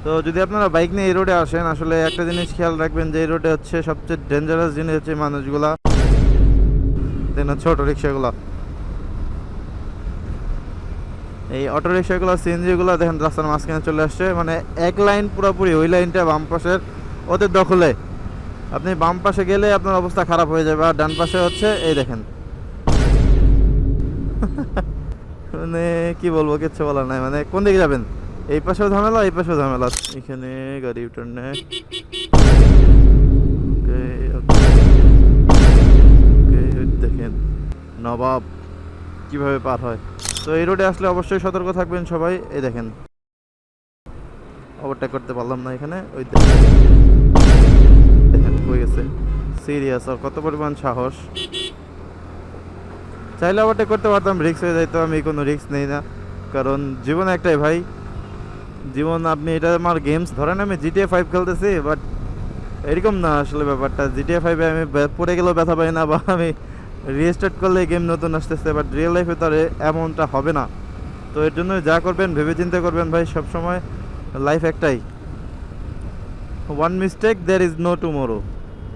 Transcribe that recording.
তো যদি আপনারা বাইক নিয়ে এই রোডে আসেন, আসলে একটা জিনিস খেয়াল রাখবেন যে এই রোডে হচ্ছে সবচেয়ে ডেঞ্জারাস জিনিস হচ্ছে মানুষগুলা, দেন হচ্ছে অটো রিক্সাগুলা। এই অটো রিক্সাগুলো সিএনজিগুলো দেখেন রাস্তার মাঝখানে চলে আসছে, মানে এক লাইন পুরোপুরি, ওই লাইনটা বাম পাশের ওদের দখলে। আপনি বাম পাশে গেলে আপনার অবস্থা খারাপ হয়ে যাবে, আর ডান পাশে হচ্ছে এই দেখেন। মানে কি বলবো, কিচ্ছু বলার নাই। মানে কোন দিকে যাবেন, এই পাশেও ঝামেলা এই পাশেও ঝামেলা। এখানে গাড়ি ইউটার্ন নেয়। ওকে ওকে ওকে, দেখেন নবাব কিভাবে পার হয়। তো এই রোডে আসলে অবশ্যই সতর্ক থাকবেন সবাই। এই দেখেন ওভারটেক করতে পারলাম না এখানে, ওই দেখেন হয়ে গেছে। সিরিয়াস, আর কত পরিমাণ সাহস! চাইলে ওভারটেক করতে পারতাম, রিস্ক হয়ে যাইতো। আমি কোনো রিস্ক নেই না, কারণ জীবন একটাই ভাই। জীবন, আপনি এটা আমার গেমস ধরেন, আমি জিটিএ 5 খেলতেছি, বাট এরকম না আসলে ব্যাপারটা। জিটিএ 5-এ আমি পড়ে গেলেও ব্যথা পাই না, বা আমি রিস্টার্ট করলে গেম নতুন আসতেছে, বাট রিয়েল লাইফে তো আর এমনটা হবে না। তো এর জন্য যা করবেন ভেবে চিন্তা করবেন ভাই, সবসময়। লাইফ একটাই, one mistake there is no tomorrow.